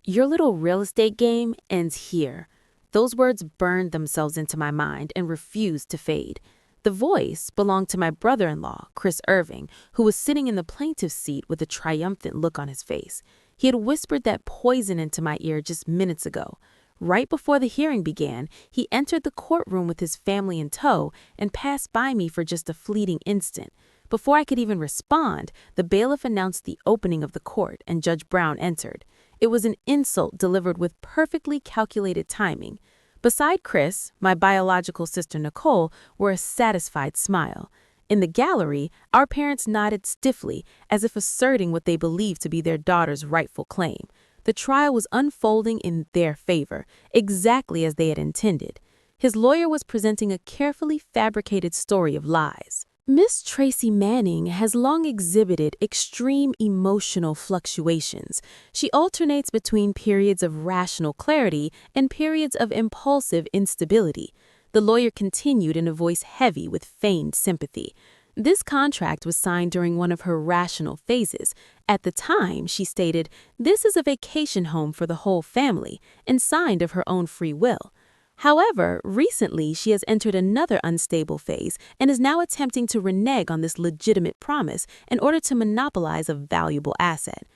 Your little real estate game ends here. Those words burned themselves into my mind and refused to fade. The voice belonged to my brother-in-law, Chris Irving, who was sitting in the plaintiff's seat with a triumphant look on his face. He had whispered that poison into my ear just minutes ago. Right before the hearing began, he entered the courtroom with his family in tow and passed by me for just a fleeting instant. Before I could even respond, the bailiff announced the opening of the court and Judge Brown entered. It was an insult delivered with perfectly calculated timing. Beside Chris, my biological sister Nicole wore a satisfied smile. In the gallery, our parents nodded stiffly, as if asserting what they believed to be their daughter's rightful claim. The trial was unfolding in their favor, exactly as they had intended. His lawyer was presenting a carefully fabricated story of lies. Miss Tracy Manning has long exhibited extreme emotional fluctuations. She alternates between periods of rational clarity and periods of impulsive instability. The lawyer continued in a voice heavy with feigned sympathy. This contract was signed during one of her rational phases. At the time, she stated, "This is a vacation home for the whole family," and signed of her own free will. However, recently she has entered another unstable phase and is now attempting to renege on this legitimate promise in order to monopolize a valuable asset.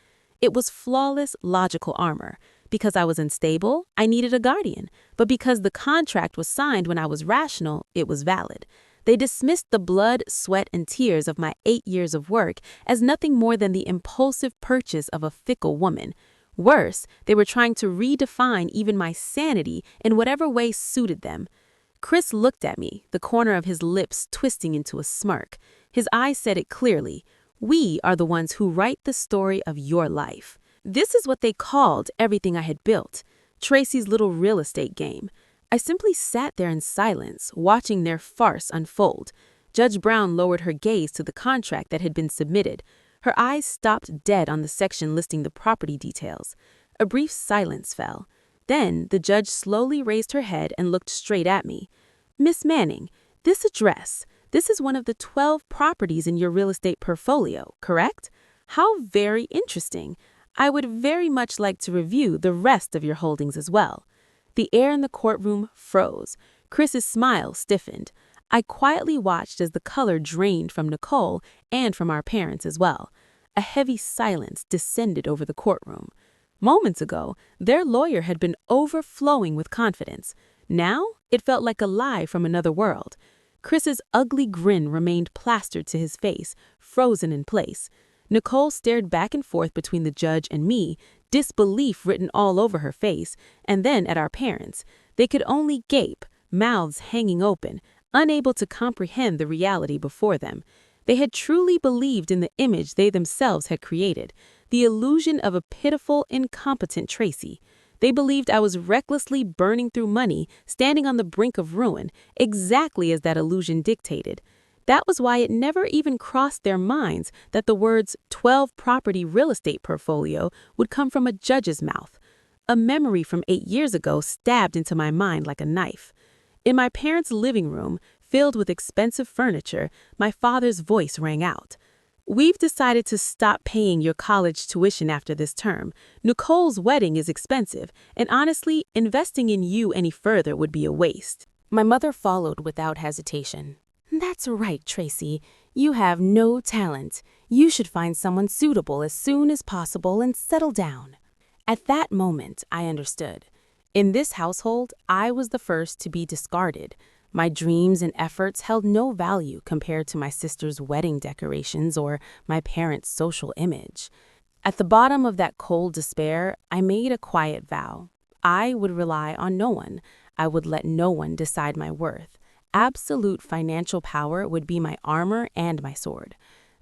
It was flawless logical armor. Because I was unstable, I needed a guardian. But because the contract was signed when I was rational, it was valid. They dismissed the blood, sweat, and tears of my 8 years of work as nothing more than the impulsive purchase of a fickle woman. Worse, they were trying to redefine even my sanity in whatever way suited them. Chris looked at me, the corner of his lips twisting into a smirk. His eyes said it clearly. We are the ones who write the story of your life. This is what they called everything I had built, Tracy's little real estate game. I simply sat there in silence, watching their farce unfold. Judge Brown lowered her gaze to the contract that had been submitted. Her eyes stopped dead on the section listing the property details. A brief silence fell. Then the judge slowly raised her head and looked straight at me. "Miss Manning, this is one of the 12 properties in your real estate portfolio, correct? How very interesting. I would very much like to review the rest of your holdings as well." The air in the courtroom froze. Chris's smile stiffened. I quietly watched as the color drained from Nicole and from our parents as well. A heavy silence descended over the courtroom. Moments ago, their lawyer had been overflowing with confidence. Now, it felt like a lie from another world. Chris's ugly grin remained plastered to his face, frozen in place. Nicole stared back and forth between the judge and me, disbelief written all over her face, and then at our parents. They could only gape, mouths hanging open, unable to comprehend the reality before them. They had truly believed in the image they themselves had created, the illusion of a pitiful, incompetent Tracy. They believed I was recklessly burning through money, standing on the brink of ruin, exactly as that illusion dictated. That was why it never even crossed their minds that the words 12 property real estate portfolio would come from a judge's mouth. A memory from 8 years ago stabbed into my mind like a knife. In my parents' living room, filled with expensive furniture, my father's voice rang out. "We've decided to stop paying your college tuition after this term. Nicole's wedding is expensive, and honestly, investing in you any further would be a waste." My mother followed without hesitation. "That's right, Tracy. You have no talent. You should find someone suitable as soon as possible and settle down." At that moment, I understood. In this household, I was the first to be discarded. My dreams and efforts held no value compared to my sister's wedding decorations or my parents' social image. At the bottom of that cold despair, I made a quiet vow. I would rely on no one. I would let no one decide my worth. Absolute financial power would be my armor and my sword.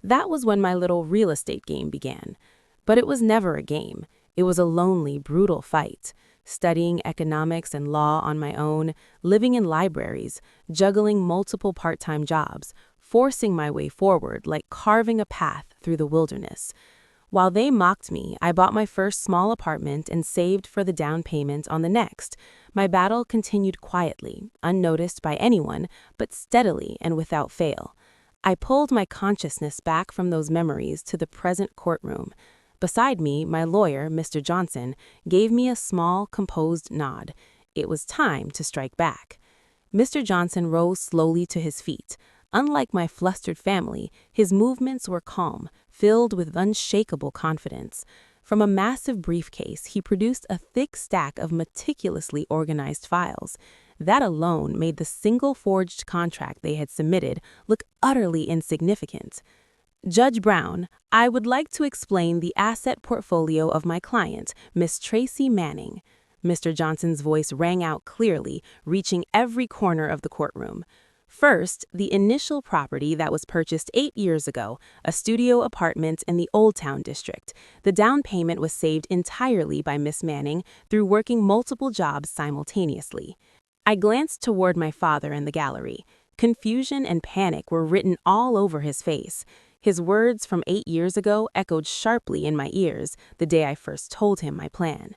That was when my little real estate game began. But it was never a game. It was a lonely, brutal fight. Studying economics and law on my own, living in libraries, juggling multiple part-time jobs, forcing my way forward like carving a path through the wilderness. While they mocked me, I bought my first small apartment and saved for the down payment on the next. My battle continued quietly, unnoticed by anyone, but steadily and without fail. I pulled my consciousness back from those memories to the present courtroom. Beside me, my lawyer, Mr. Johnson, gave me a small, composed nod. It was time to strike back. Mr. Johnson rose slowly to his feet. Unlike my flustered family, his movements were calm, filled with unshakable confidence. From a massive briefcase, he produced a thick stack of meticulously organized files. That alone made the single forged contract they had submitted look utterly insignificant. Judge Brown, I would like to explain the asset portfolio of my client, Miss Tracy Manning. Mr. Johnson's voice rang out clearly, reaching every corner of the courtroom. First, the initial property that was purchased 8 years ago, a studio apartment in the Old Town district. The down payment was saved entirely by Miss Manning through working multiple jobs simultaneously. I glanced toward my father in the gallery. Confusion and panic were written all over his face. His words from 8 years ago echoed sharply in my ears the day I first told him my plan.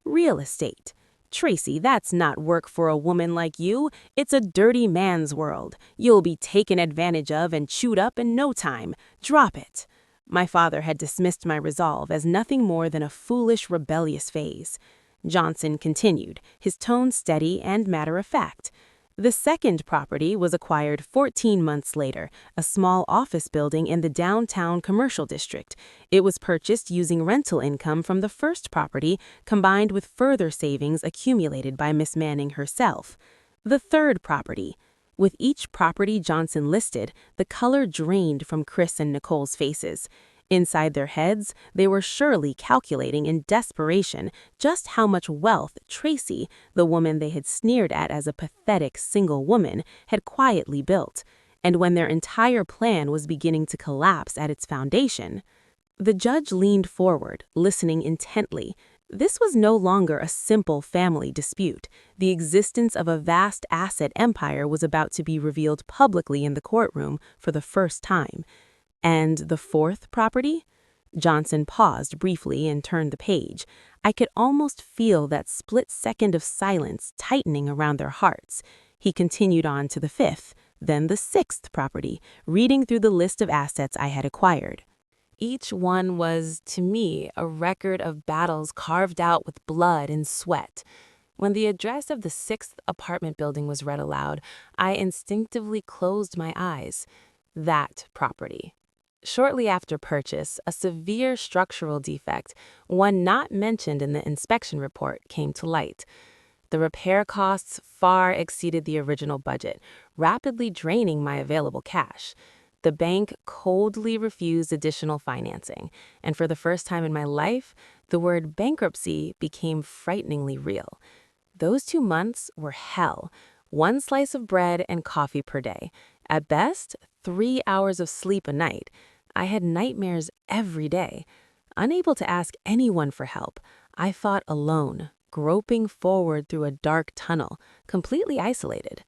Real estate. Tracy, that's not work for a woman like you. It's a dirty man's world. You'll be taken advantage of and chewed up in no time. Drop it. My father had dismissed my resolve as nothing more than a foolish, rebellious phase. Johnson continued, his tone steady and matter-of-fact. The second property was acquired 14 months later, a small office building in the downtown commercial district. It was purchased using rental income from the first property, combined with further savings accumulated by Miss Manning herself. The third property. With each property Johnson listed, the color drained from Chris and Nicole's faces. Inside their heads, they were surely calculating in desperation just how much wealth Tracy, the woman they had sneered at as a pathetic single woman, had quietly built. And when their entire plan was beginning to collapse at its foundation, the judge leaned forward, listening intently. This was no longer a simple family dispute. The existence of a vast asset empire was about to be revealed publicly in the courtroom for the first time. And the fourth property? Johnson paused briefly and turned the page. I could almost feel that split second of silence tightening around their hearts. He continued on to the fifth, then the sixth property, reading through the list of assets I had acquired. Each one was, to me, a record of battles carved out with blood and sweat. When the address of the sixth apartment building was read aloud, I instinctively closed my eyes. That property. Shortly after purchase, a severe structural defect, one not mentioned in the inspection report, came to light. The repair costs far exceeded the original budget, rapidly draining my available cash. The bank coldly refused additional financing, and for the first time in my life, the word bankruptcy became frighteningly real. Those 2 months were hell. 1 slice of bread and coffee per day. At best, 3 hours of sleep a night. I had nightmares every day. Unable to ask anyone for help, I fought alone, groping forward through a dark tunnel, completely isolated.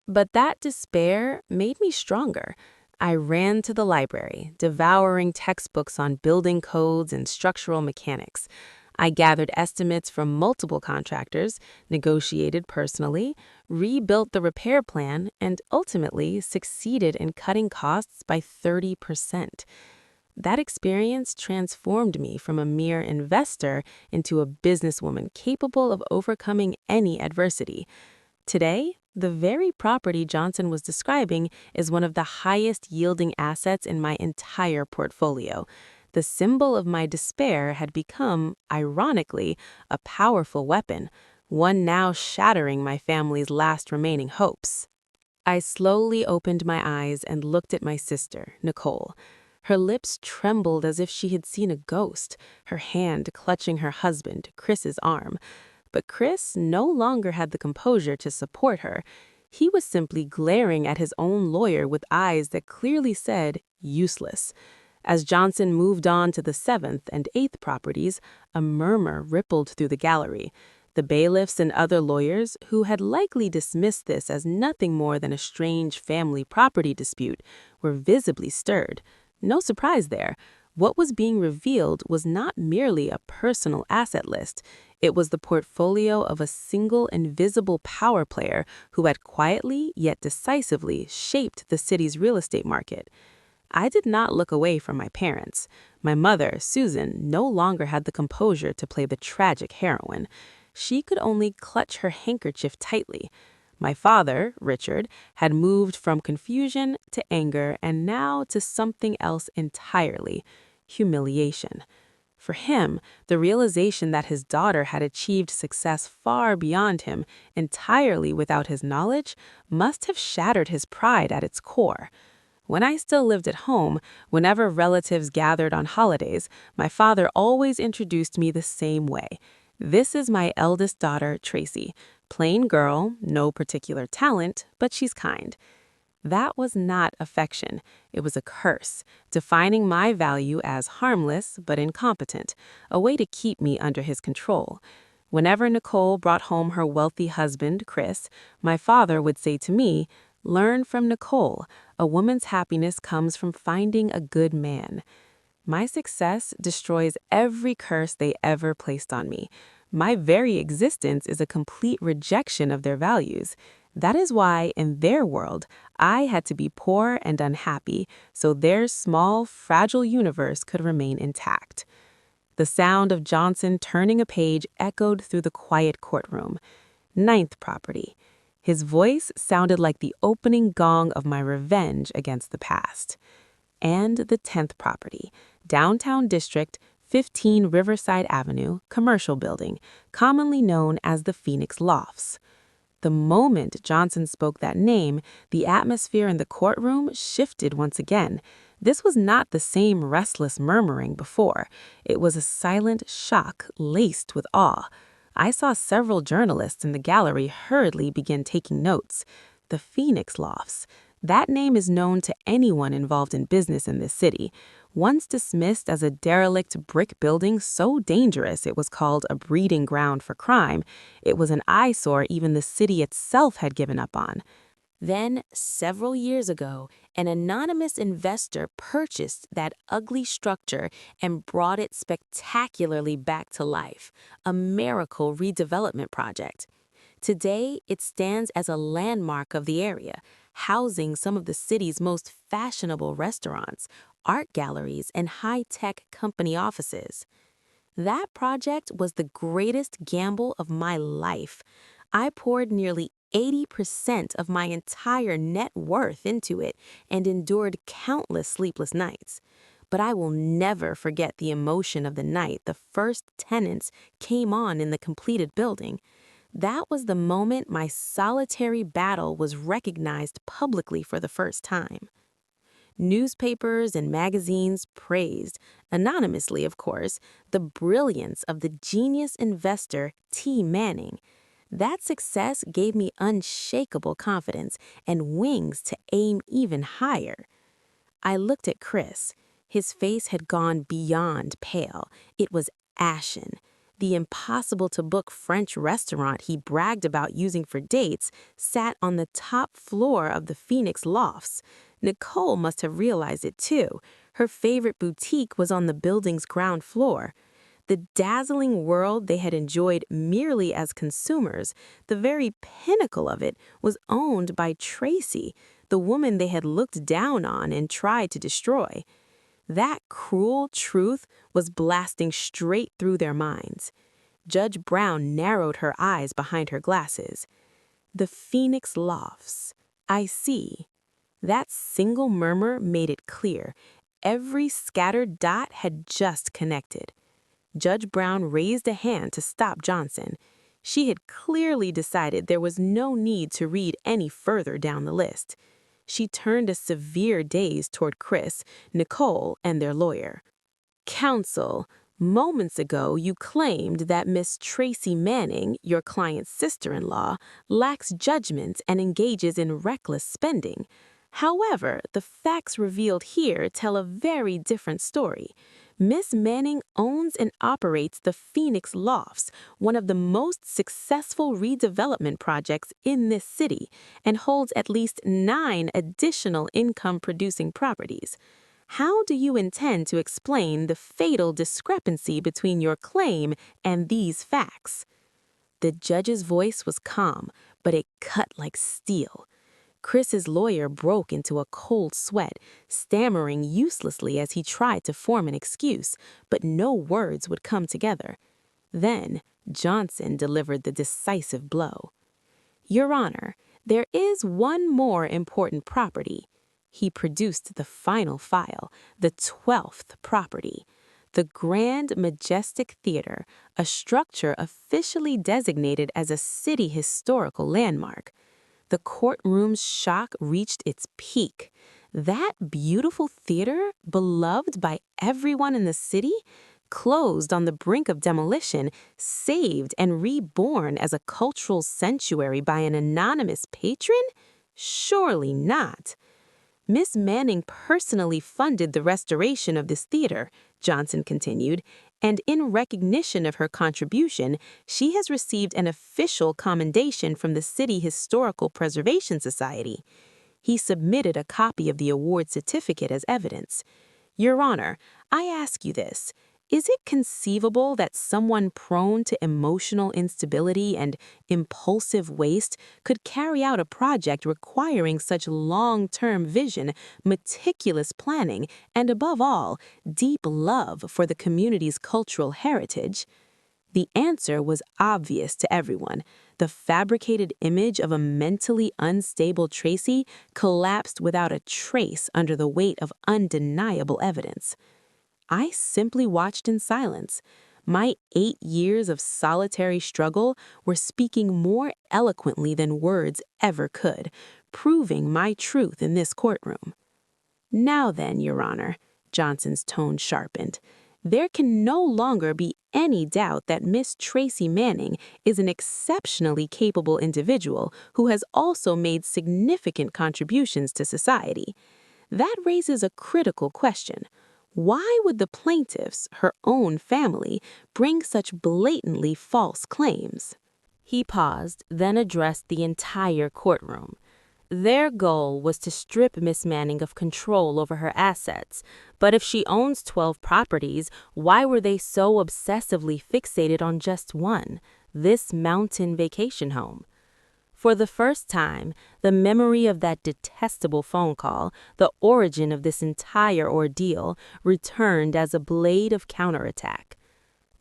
But that despair made me stronger. I ran to the library, devouring textbooks on building codes and structural mechanics. I gathered estimates from multiple contractors, negotiated personally, rebuilt the repair plan, and ultimately succeeded in cutting costs by 30%. That experience transformed me from a mere investor into a businesswoman capable of overcoming any adversity. Today, the very property Johnson was describing is one of the highest yielding assets in my entire portfolio. The symbol of my despair had become, ironically, a powerful weapon, one now shattering my family's last remaining hopes. I slowly opened my eyes and looked at my sister, Nicole. Her lips trembled as if she had seen a ghost, her hand clutching her husband, Chris's arm. But Chris no longer had the composure to support her. He was simply glaring at his own lawyer with eyes that clearly said, useless. As Johnson moved on to the 7th and 8th properties, a murmur rippled through the gallery. The bailiffs and other lawyers, who had likely dismissed this as nothing more than a strange family property dispute, were visibly stirred. No surprise there. What was being revealed was not merely a personal asset list. It was the portfolio of a single invisible power player who had quietly yet decisively shaped the city's real estate market. I did not look away from my parents. My mother, Susan, no longer had the composure to play the tragic heroine. She could only clutch her handkerchief tightly. My father, Richard, had moved from confusion to anger and now to something else entirely: humiliation. For him, the realization that his daughter had achieved success far beyond him, entirely without his knowledge, must have shattered his pride at its core. When I still lived at home, whenever relatives gathered on holidays, my father always introduced me the same way. "This is my eldest daughter, Tracy. Plain girl, no particular talent, but she's kind." That was not affection. It was a curse, defining my value as harmless but incompetent, a way to keep me under his control. Whenever Nicole brought home her wealthy husband, Chris, my father would say to me, "Learn from Nicole. A woman's happiness comes from finding a good man." My success destroys every curse they ever placed on me. My very existence is a complete rejection of their values. That is why, in their world, I had to be poor and unhappy so their small, fragile universe could remain intact. The sound of Johnson turning a page echoed through the quiet courtroom. Ninth property. His voice sounded like the opening gong of my revenge against the past. And the 10th property, downtown district, 15 Riverside Avenue, commercial building, commonly known as the Phoenix Lofts. The moment Johnson spoke that name, the atmosphere in the courtroom shifted once again. This was not the same restless murmuring before. It was a silent shock laced with awe. I saw several journalists in the gallery hurriedly begin taking notes. The Phoenix Lofts. That name is known to anyone involved in business in this city. Once dismissed as a derelict brick building so dangerous it was called a breeding ground for crime, it was an eyesore even the city itself had given up on. Then, several years ago, an anonymous investor purchased that ugly structure and brought it spectacularly back to life, a miracle redevelopment project. Today, it stands as a landmark of the area, housing some of the city's most fashionable restaurants, art galleries, and high-tech company offices. That project was the greatest gamble of my life. I poured nearly 80% of my entire net worth into it and endured countless sleepless nights. But I will never forget the emotion of the night the first tenants came on in the completed building. That was the moment my solitary battle was recognized publicly for the first time. Newspapers and magazines praised, anonymously of course, the brilliance of the genius investor T. Manning. That success gave me unshakable confidence and wings to aim even higher. I looked at Chris. His face had gone beyond pale. It was ashen. The impossible-to-book French restaurant he bragged about using for dates sat on the top floor of the Phoenix Lofts. Nicole must have realized it too. Her favorite boutique was on the building's ground floor. The dazzling world they had enjoyed merely as consumers, the very pinnacle of it, was owned by Tracy, the woman they had looked down on and tried to destroy. That cruel truth was blasting straight through their minds. Judge Brown narrowed her eyes behind her glasses. The Phoenix Lofts. I see. That single murmur made it clear. Every scattered dot had just connected. Judge Brown raised a hand to stop Johnson. She had clearly decided there was no need to read any further down the list. She turned a severe gaze toward Chris, Nicole, and their lawyer. "Counsel, moments ago you claimed that Miss Tracy Manning, your client's sister-in-law, lacks judgment and engages in reckless spending. However, the facts revealed here tell a very different story. Miss Manning owns and operates the Phoenix Lofts, one of the most successful redevelopment projects in this city, and holds at least 9 additional income-producing properties. How do you intend to explain the fatal discrepancy between your claim and these facts?" The judge's voice was calm, but it cut like steel. Chris's lawyer broke into a cold sweat, stammering uselessly as he tried to form an excuse, but no words would come together. Then Johnson delivered the decisive blow. "Your Honor, there is one more important property." He produced the final file, the 12th property. The Grand Majestic Theater, a structure officially designated as a city historical landmark. The courtroom's shock reached its peak. That beautiful theater, beloved by everyone in the city, closed on the brink of demolition, saved and reborn as a cultural sanctuary by an anonymous patron? Surely not. "Miss Manning personally funded the restoration of this theater," Johnson continued, "and in recognition of her contribution, she has received an official commendation from the City Historical Preservation Society." He submitted a copy of the award certificate as evidence. "Your Honor, I ask you this. Is it conceivable that someone prone to emotional instability and impulsive waste could carry out a project requiring such long-term vision, meticulous planning, and above all, deep love for the community's cultural heritage?" The answer was obvious to everyone. The fabricated image of a mentally unstable Tracy collapsed without a trace under the weight of undeniable evidence. I simply watched in silence. My 8 years of solitary struggle were speaking more eloquently than words ever could, proving my truth in this courtroom. "Now then, Your Honor," Johnson's tone sharpened, "there can no longer be any doubt that Miss Tracy Manning is an exceptionally capable individual who has also made significant contributions to society. That raises a critical question. Why would the plaintiffs, her own family, bring such blatantly false claims?" He paused, then addressed the entire courtroom. Their goal was to strip Miss Manning of control over her assets. But if she owns 12 properties, why were they so obsessively fixated on just one, this mountain vacation home? For the first time, the memory of that detestable phone call, the origin of this entire ordeal, returned as a blade of counterattack.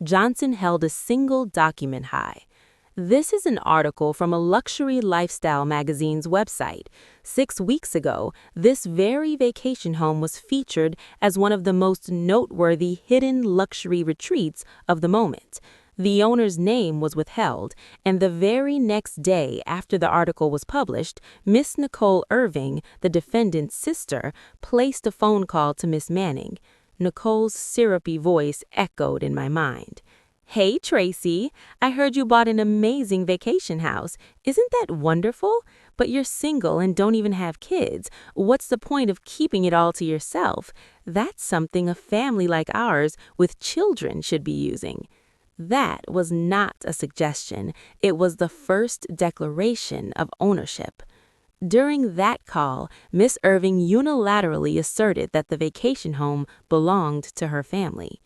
Johnson held a single document high. "This is an article from a luxury lifestyle magazine's website. 6 weeks ago, this very vacation home was featured as one of the most noteworthy hidden luxury retreats of the moment. The owner's name was withheld, and the very next day after the article was published, Miss Nicole Irving, the defendant's sister, placed a phone call to Miss Manning. Nicole's syrupy voice echoed in my mind. "Hey, Tracy, I heard you bought an amazing vacation house. Isn't that wonderful? But you're single and don't even have kids. What's the point of keeping it all to yourself? That's something a family like ours with children should be using." That was not a suggestion. It was the first declaration of ownership. During that call, Miss Irving unilaterally asserted that the vacation home belonged to her family.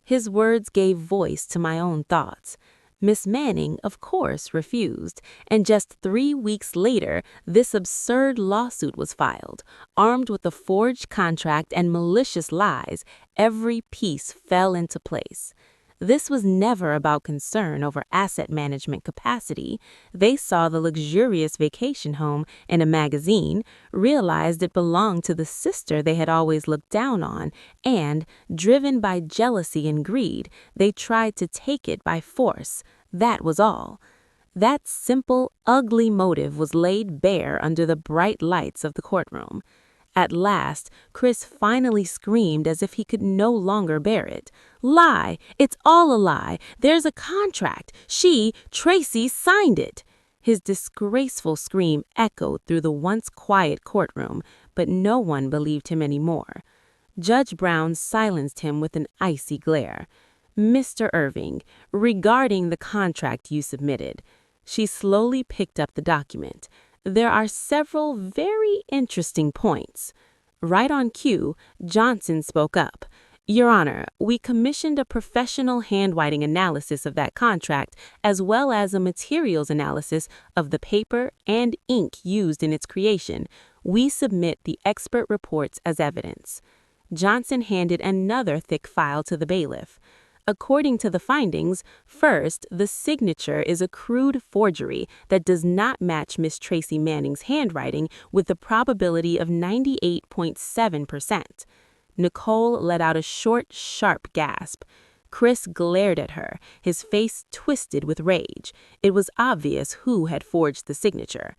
His words gave voice to my own thoughts. Miss Manning, of course, refused, and just 3 weeks later, this absurd lawsuit was filed. Armed with a forged contract and malicious lies, every piece fell into place. This was never about concern over asset management capacity. They saw the luxurious vacation home in a magazine, realized it belonged to the sister they had always looked down on, and, driven by jealousy and greed, they tried to take it by force. That was all. That simple, ugly motive was laid bare under the bright lights of the courtroom. At last, Chris finally screamed as if he could no longer bear it. "Lie! It's all a lie! There's a contract! She, Tracy, signed it!" His disgraceful scream echoed through the once quiet courtroom, but no one believed him anymore. Judge Brown silenced him with an icy glare. "Mr. Irving, regarding the contract you submitted." She slowly picked up the document. "There are several very interesting points." Right on cue, Johnson spoke up. Your Honor, we commissioned a professional handwriting analysis of that contract as well as a materials analysis of the paper and ink used in its creation. We submit the expert reports as evidence. Johnson handed another thick file to the bailiff. According to the findings, first, the signature is a crude forgery that does not match Miss Tracy Manning's handwriting with a probability of 98.7%. Nicole let out a short, sharp gasp. Chris glared at her, his face twisted with rage. It was obvious who had forged the signature.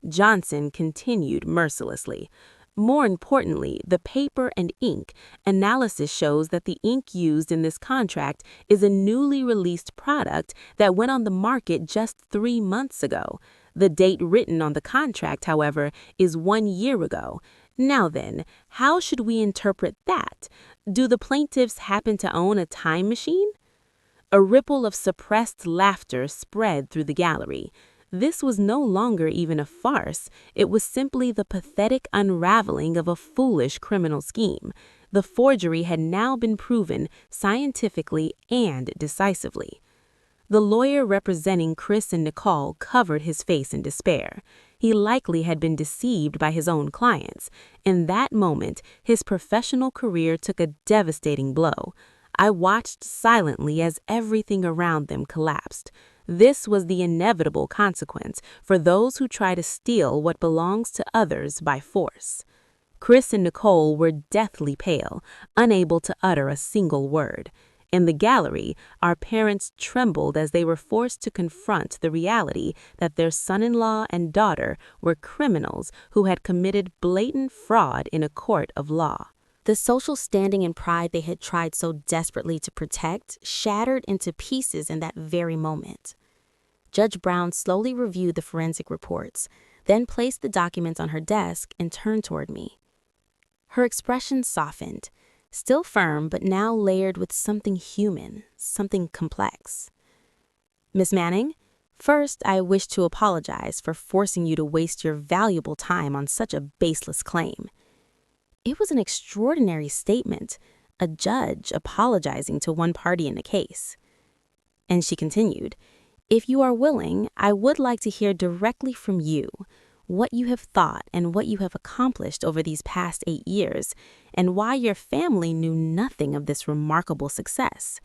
Johnson continued mercilessly. More importantly, the paper and ink analysis shows that the ink used in this contract is a newly released product that went on the market just 3 months ago. The date written on the contract, however, is 1 year ago. Now then, how should we interpret that? Do the plaintiffs happen to own a time machine? A ripple of suppressed laughter spread through the gallery. This was no longer even a farce. It was simply the pathetic unraveling of a foolish criminal scheme. The forgery had now been proven scientifically and decisively. The lawyer representing Chris and Nicole covered his face in despair. He likely had been deceived by his own clients. In that moment, his professional career took a devastating blow. I watched silently as everything around them collapsed. This was the inevitable consequence for those who try to steal what belongs to others by force. Chris and Nicole were deathly pale, unable to utter a single word. In the gallery, our parents trembled as they were forced to confront the reality that their son-in-law and daughter were criminals who had committed blatant fraud in a court of law. The social standing and pride they had tried so desperately to protect shattered into pieces in that very moment. Judge Brown slowly reviewed the forensic reports, then placed the documents on her desk and turned toward me. Her expression softened, still firm but now layered with something human, something complex. Miss Manning, first I wish to apologize for forcing you to waste your valuable time on such a baseless claim. It was an extraordinary statement, a judge apologizing to one party in a case. And she continued, if you are willing, I would like to hear directly from you what you have thought and what you have accomplished over these past 8 years, and why your family knew nothing of this remarkable success.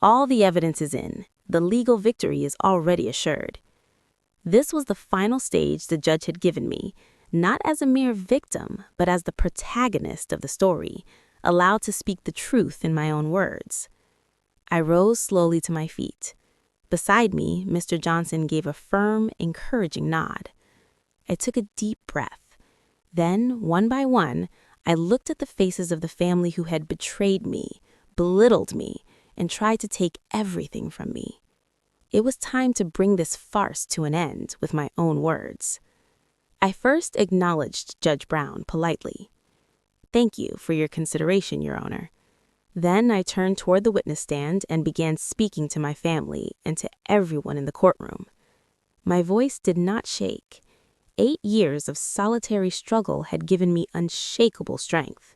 All the evidence is in. The legal victory is already assured. This was the final stage the judge had given me, not as a mere victim, but as the protagonist of the story, allowed to speak the truth in my own words. I rose slowly to my feet. Beside me, Mr. Johnson gave a firm, encouraging nod. I took a deep breath. Then, one by one, I looked at the faces of the family who had betrayed me, belittled me, and tried to take everything from me. It was time to bring this farce to an end with my own words. I first acknowledged Judge Brown politely. Thank you for your consideration, Your Honor. Then I turned toward the witness stand and began speaking to my family and to everyone in the courtroom. My voice did not shake. 8 years of solitary struggle had given me unshakable strength.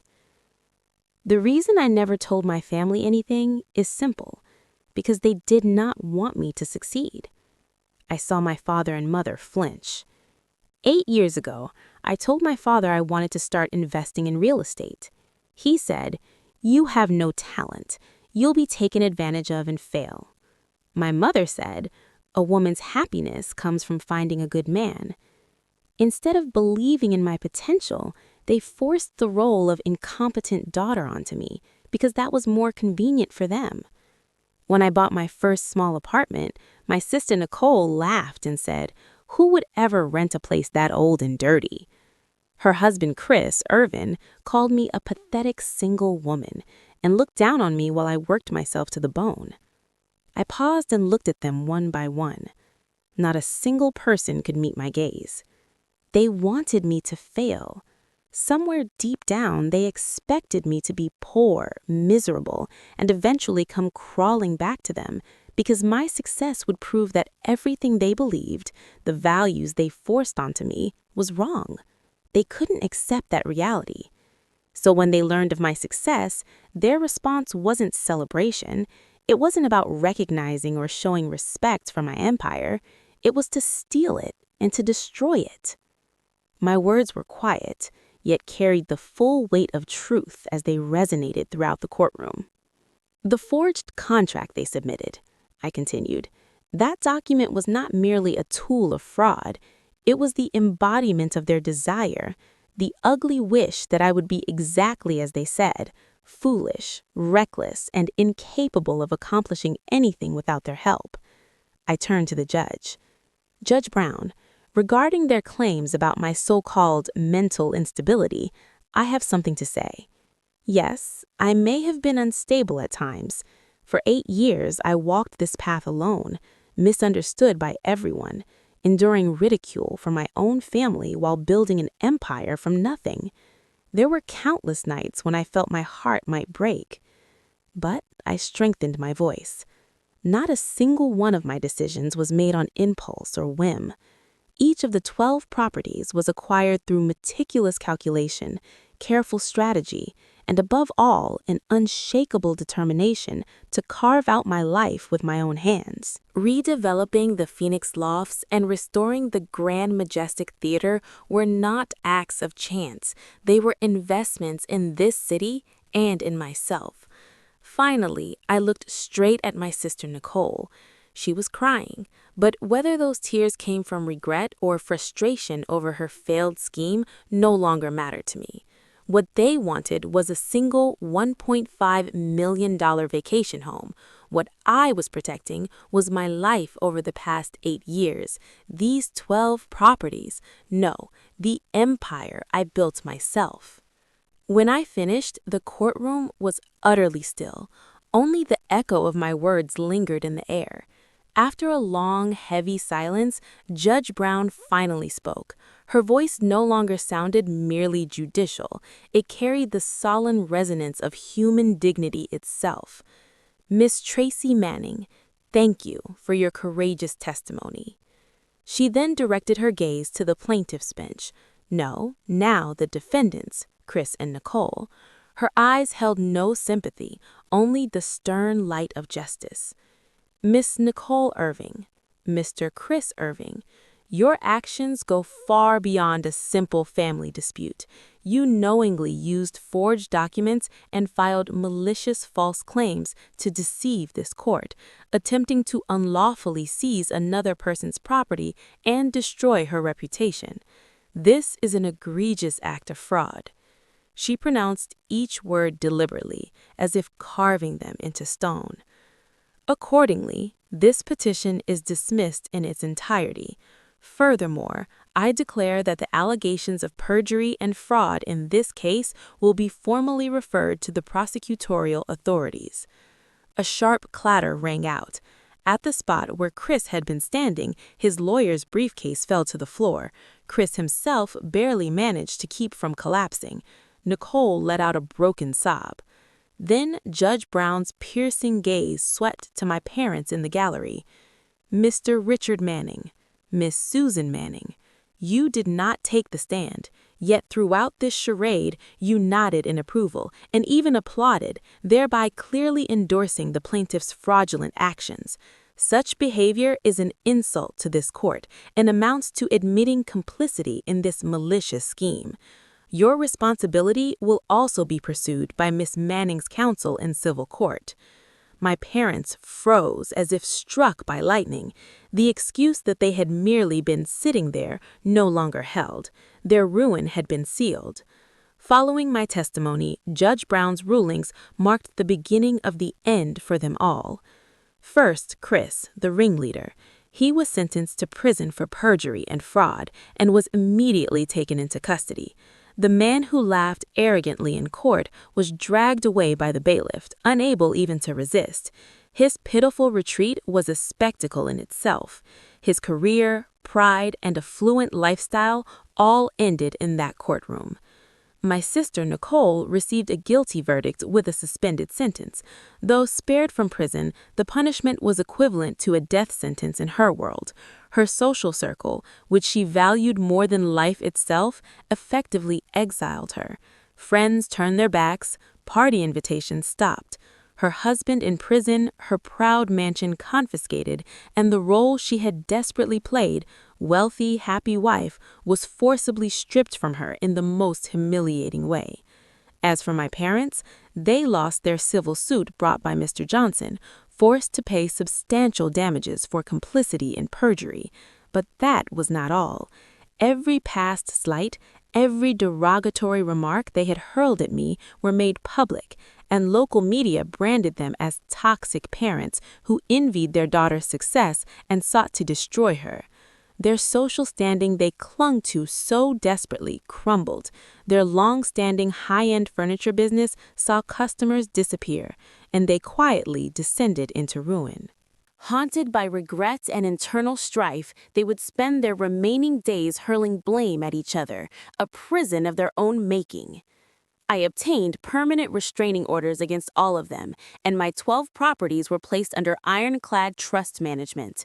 The reason I never told my family anything is simple, because they did not want me to succeed. I saw my father and mother flinch. 8 years ago, I told my father I wanted to start investing in real estate. He said, "You have no talent. You'll be taken advantage of and fail." My mother said, "A woman's happiness comes from finding a good man." Instead of believing in my potential, they forced the role of incompetent daughter onto me because that was more convenient for them. When I bought my first small apartment, my sister Nicole laughed and said, "Who would ever rent a place that old and dirty?" Her husband, Chris Irvin, called me a pathetic single woman and looked down on me while I worked myself to the bone. I paused and looked at them one by one. Not a single person could meet my gaze. They wanted me to fail. Somewhere deep down, they expected me to be poor, miserable, and eventually come crawling back to them because my success would prove that everything they believed, the values they forced onto me, was wrong. They couldn't accept that reality. So when they learned of my success, their response wasn't celebration. It wasn't about recognizing or showing respect for my empire. It was to steal it and to destroy it. My words were quiet, yet carried the full weight of truth as they resonated throughout the courtroom. The forged contract they submitted, I continued, that document was not merely a tool of fraud. It was the embodiment of their desire, the ugly wish that I would be exactly as they said, foolish, reckless, and incapable of accomplishing anything without their help. I turned to the judge. Judge Brown, regarding their claims about my so-called mental instability, I have something to say. Yes, I may have been unstable at times. For 8 years, I walked this path alone, misunderstood by everyone, enduring ridicule from my own family while building an empire from nothing. There were countless nights when I felt my heart might break. But I strengthened my voice. Not a single one of my decisions was made on impulse or whim. Each of the 12 properties was acquired through meticulous calculation, careful strategy, and above all, an unshakable determination to carve out my life with my own hands. Redeveloping the Phoenix Lofts and restoring the Grand Majestic Theater were not acts of chance. They were investments in this city and in myself. Finally, I looked straight at my sister Nicole. She was crying, but whether those tears came from regret or frustration over her failed scheme no longer mattered to me. What they wanted was a single $1.5 million vacation home. What I was protecting was my life over the past 8 years, these 12 properties, no, the empire I built myself. When I finished, the courtroom was utterly still. Only the echo of my words lingered in the air. After a long, heavy silence, Judge Brown finally spoke. Her voice no longer sounded merely judicial. It carried the solemn resonance of human dignity itself. Miss Tracy Manning, thank you for your courageous testimony. She then directed her gaze to the plaintiff's bench. No, now the defendants, Chris and Nicole. Her eyes held no sympathy, only the stern light of justice. Miss Nicole Irving, Mr. Chris Irving, your actions go far beyond a simple family dispute. You knowingly used forged documents and filed malicious false claims to deceive this court, attempting to unlawfully seize another person's property and destroy her reputation. This is an egregious act of fraud. She pronounced each word deliberately, as if carving them into stone. Accordingly, this petition is dismissed in its entirety. Furthermore, I declare that the allegations of perjury and fraud in this case will be formally referred to the prosecutorial authorities. A sharp clatter rang out. At the spot where Chris had been standing, his lawyer's briefcase fell to the floor. Chris himself barely managed to keep from collapsing. Nicole let out a broken sob. Then Judge Brown's piercing gaze swept to my parents in the gallery. Mr. Richard Manning, Miss Susan Manning, you did not take the stand, yet throughout this charade you nodded in approval and even applauded, thereby clearly endorsing the plaintiff's fraudulent actions. Such behavior is an insult to this court and amounts to admitting complicity in this malicious scheme. Your responsibility will also be pursued by Miss Manning's counsel in civil court. My parents froze as if struck by lightning. The excuse that they had merely been sitting there no longer held. Their ruin had been sealed. Following my testimony, Judge Brown's rulings marked the beginning of the end for them all. First, Chris, the ringleader. He was sentenced to prison for perjury and fraud and was immediately taken into custody. The man who laughed arrogantly in court was dragged away by the bailiff, unable even to resist. His pitiful retreat was a spectacle in itself. His career, pride, and affluent lifestyle all ended in that courtroom. My sister Nicole received a guilty verdict with a suspended sentence. Though spared from prison, the punishment was equivalent to a death sentence in her world. Her social circle, which she valued more than life itself, effectively exiled her. Friends turned their backs, party invitations stopped. Her husband in prison, her proud mansion confiscated, and the role she had desperately played, wealthy, happy wife, was forcibly stripped from her in the most humiliating way. As for my parents, they lost their civil suit brought by Mr. Johnson, forced to pay substantial damages for complicity in perjury. But that was not all. Every past slight, every derogatory remark they had hurled at me were made public, and local media branded them as toxic parents who envied their daughter's success and sought to destroy her. Their social standing they clung to so desperately crumbled. Their long-standing high-end furniture business saw customers disappear, and they quietly descended into ruin. Haunted by regret and internal strife, they would spend their remaining days hurling blame at each other, a prison of their own making. I obtained permanent restraining orders against all of them, and my 12 properties were placed under ironclad trust management.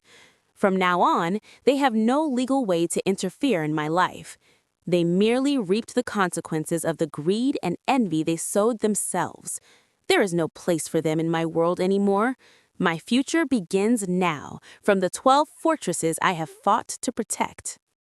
From now on, they have no legal way to interfere in my life. They merely reaped the consequences of the greed and envy they sowed themselves. There is no place for them in my world anymore. My future begins now, from the 12 fortresses I have fought to protect.